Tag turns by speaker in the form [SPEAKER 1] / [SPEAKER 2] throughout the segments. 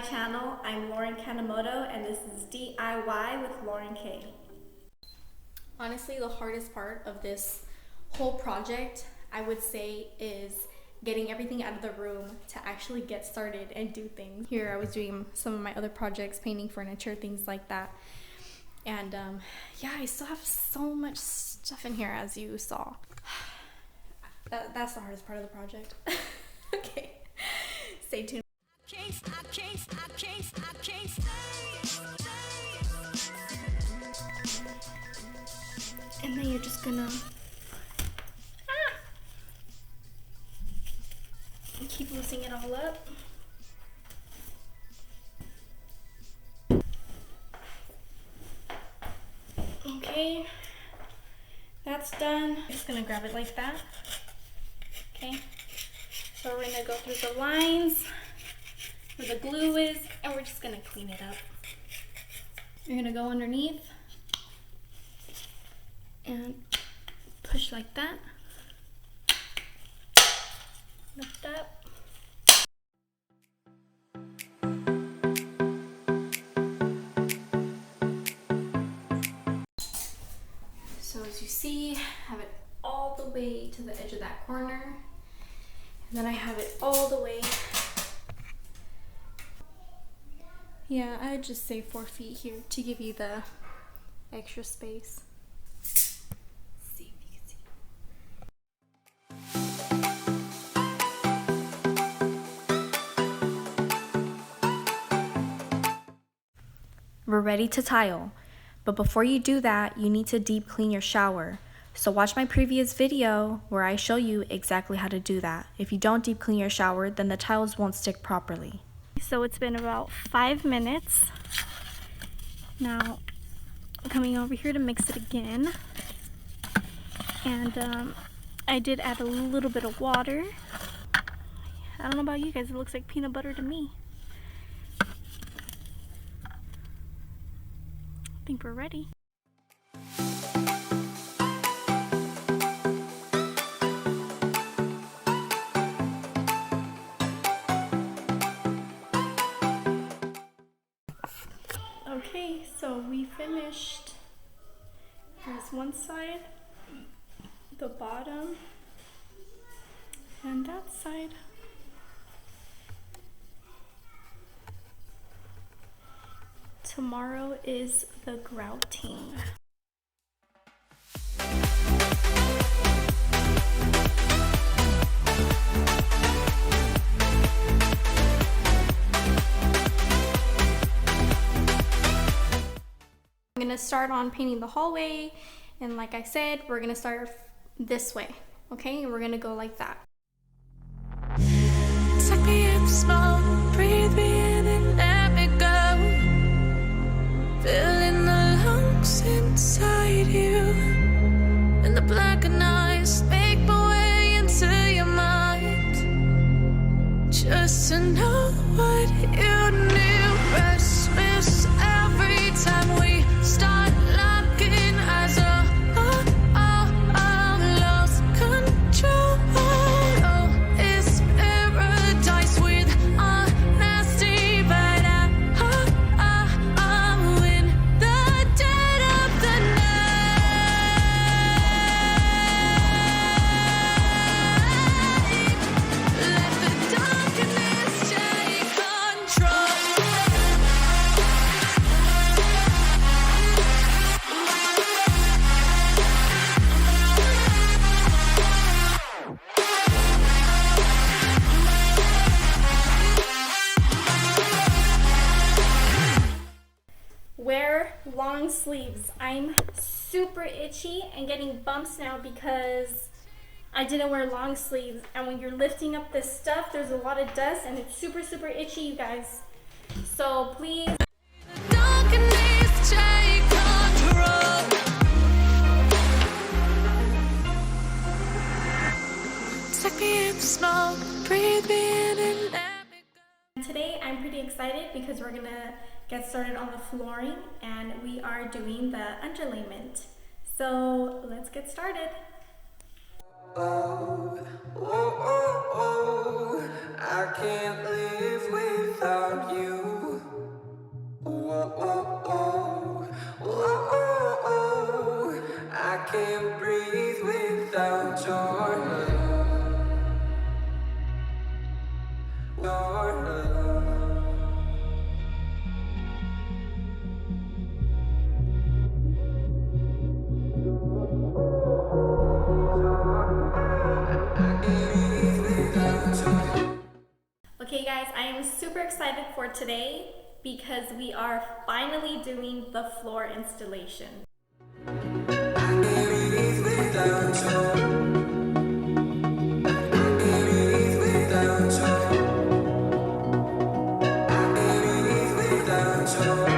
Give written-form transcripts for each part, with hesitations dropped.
[SPEAKER 1] my channel. I'm Lauren Kanemoto and this is DIY with Lauren K. Honestly, the hardest part of this whole project, I would say, is getting everything out of the room to actually get started and do things. Here I was doing some of my other projects, painting furniture, things like that. And yeah, I still have so much stuff in here, as you saw. That's the hardest part of the project. Okay, stay tuned. And then you're just gonna keep loosening it all up. Okay, that's done. I'm just gonna grab it like that. Okay, so we're gonna go through the lines where the glue is, and we're just gonna clean it up. You're gonna go underneath and push like that. Lift up. So as you see, I have it all the way to the edge of that corner. And then I have it all the way. Yeah, I'd just say 4 feet here to give you the extra space. See if you can see. We're ready to tile. But before you do that, you need to deep clean your shower. So watch my previous video where I show you exactly how to do that. If you don't deep clean your shower, then the tiles won't stick properly. So it's been about 5 minutes. Now I'm coming over here to mix it again. And I did add a little bit of water. I don't know about you guys, it looks like peanut butter to me. I think we're ready. Okay, so we finished. Here's one side, the bottom, and that side. Tomorrow is the grouting. I'm gonna start on painting the hallway, and like I said, we're gonna start this way, okay? And we're gonna go like that.
[SPEAKER 2] Suck me in smoke, breathe me in and let me go. Filling the lungs inside you, and the blackened eyes make my way into your mind. Just to know what you knew, restless every time we start locking eyes. Lost control. Oh, it's paradise with honesty, but I'm in the dead of the night. Let the darkness take control.
[SPEAKER 1] Wear long sleeves. I'm super itchy and getting bumps now because I didn't wear long sleeves, and when you're lifting up this stuff, there's a lot of dust and it's super itchy, you guys. So please.
[SPEAKER 2] Darkness take control. Suck me in the smoke, breathe me in and let me go.
[SPEAKER 1] Today I'm pretty excited because we're gonna get started on the flooring and we are doing the underlayment. So let's get started.
[SPEAKER 2] Oh, oh, oh, oh, I can't live without you. Oh, oh, oh, oh, oh, oh, I can't breathe without your love. Your love.
[SPEAKER 1] Okay guys, I am super excited for today because we are finally doing the floor installation.
[SPEAKER 2] I can't breathe without you. I can't breathe without you. I can't breathe without you.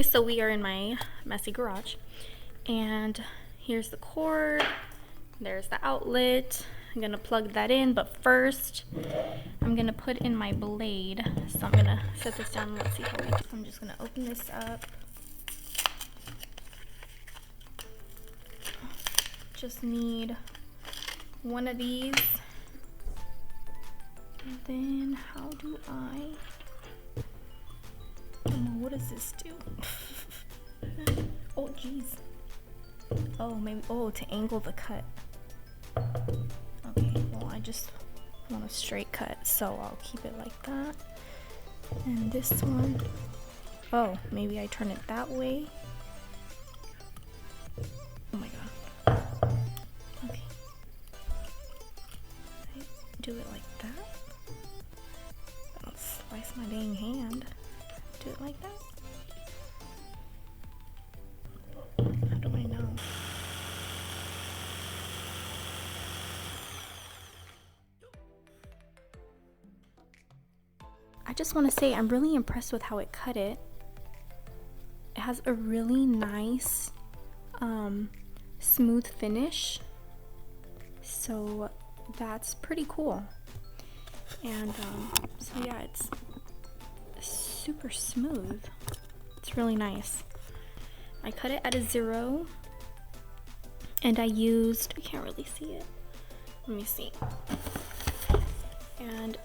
[SPEAKER 1] So we are in my messy garage, and here's the cord, there's the outlet. I'm gonna plug that in, but first I'm gonna put in my blade. So I'm gonna set this down and let's see how we do. I'm just gonna open this up. Just need one of these. And then how do I, what does this do? Oh geez. Oh, maybe, oh, to angle the cut. Okay, well I just want a straight cut, so I'll keep it like that. And this one, oh, maybe I turn it that way. Oh my god. Okay. I do it like that. Don't slice my dang hand. Do it like that. How do I know? I just want to say I'm really impressed with how it cut it. It has a really nice smooth finish, so that's pretty cool. And so yeah, it's super smooth. It's really nice. I cut it at a 0, and I used, I can't really see it, let me see, and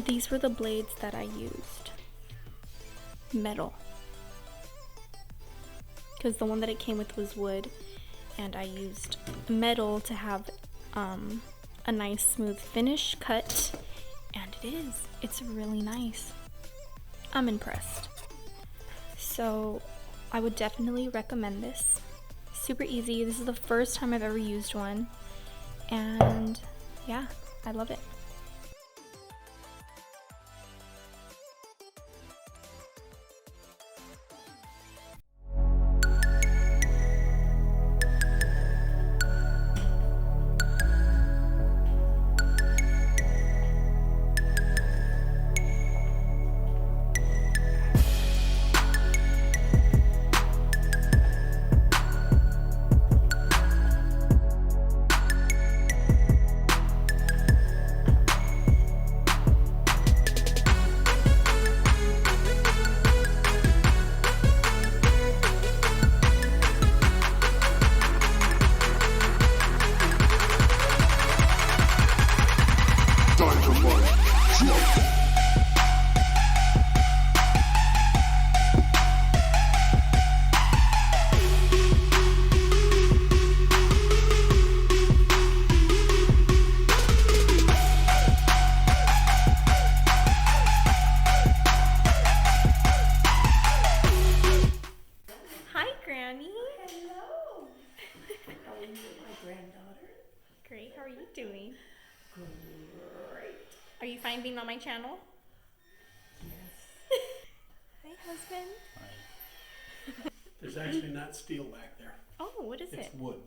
[SPEAKER 1] these were the blades that I used, metal, because the one that it came with was wood, and I used metal to have a nice smooth finish cut, and it's really nice. I'm impressed. So I would definitely recommend this. Super easy. This is the first time I've ever used one, and yeah, I love it. Great, how are you doing?
[SPEAKER 3] Great.
[SPEAKER 1] Are you fine being on my channel?
[SPEAKER 3] Yes.
[SPEAKER 1] Hi, husband.
[SPEAKER 3] Hi. There's actually not steel back there.
[SPEAKER 1] Oh, what is
[SPEAKER 3] It's
[SPEAKER 1] it?
[SPEAKER 3] wood.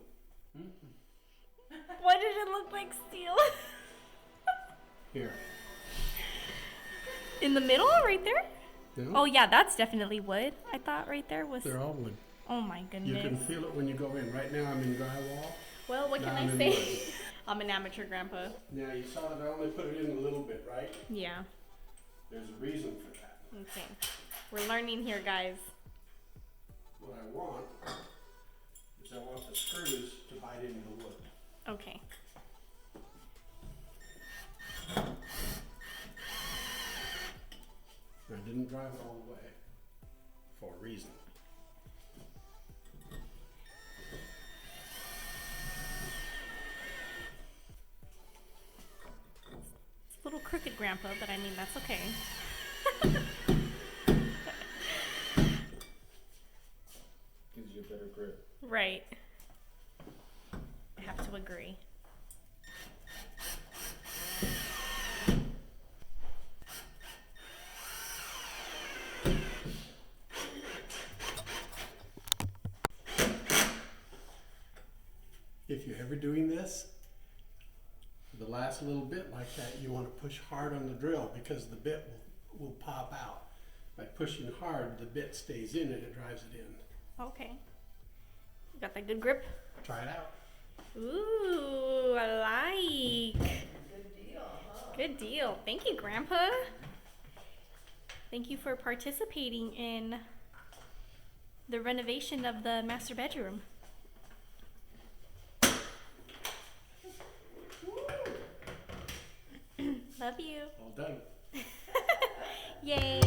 [SPEAKER 1] Why did it look like steel?
[SPEAKER 3] Here.
[SPEAKER 1] In the middle, right there?
[SPEAKER 3] No?
[SPEAKER 1] Oh yeah, that's definitely wood. I thought right there was.
[SPEAKER 3] They're all wood.
[SPEAKER 1] Oh my
[SPEAKER 3] You
[SPEAKER 1] goodness.
[SPEAKER 3] can feel it when you go in. Right now I'm in drywall.
[SPEAKER 1] Well, what can
[SPEAKER 3] Now
[SPEAKER 1] I
[SPEAKER 3] I'm in
[SPEAKER 1] say?
[SPEAKER 3] wood.
[SPEAKER 1] I'm an amateur grandpa.
[SPEAKER 3] Now you saw that I only put it in a little bit, right?
[SPEAKER 1] Yeah.
[SPEAKER 3] There's a reason for that.
[SPEAKER 1] Okay. We're learning here, guys.
[SPEAKER 3] What I want is I want the screws to bite into the wood.
[SPEAKER 1] Okay.
[SPEAKER 3] I didn't drive it all the way for a reason.
[SPEAKER 1] It's a little crooked, Grandpa, but I mean, that's okay.
[SPEAKER 3] Gives you a better grip.
[SPEAKER 1] Right. I have to agree.
[SPEAKER 3] If you're ever doing this, the last little bit like that, you want to push hard on the drill because the bit will pop out. By pushing hard, the bit stays in and it drives it in.
[SPEAKER 1] Okay. You got that good grip?
[SPEAKER 3] Try it out.
[SPEAKER 1] Ooh, I like. Good deal, huh? Good deal. Thank you, Grandpa. Thank you for participating in the renovation of the master bedroom. Love you.
[SPEAKER 3] All done.
[SPEAKER 1] Yay.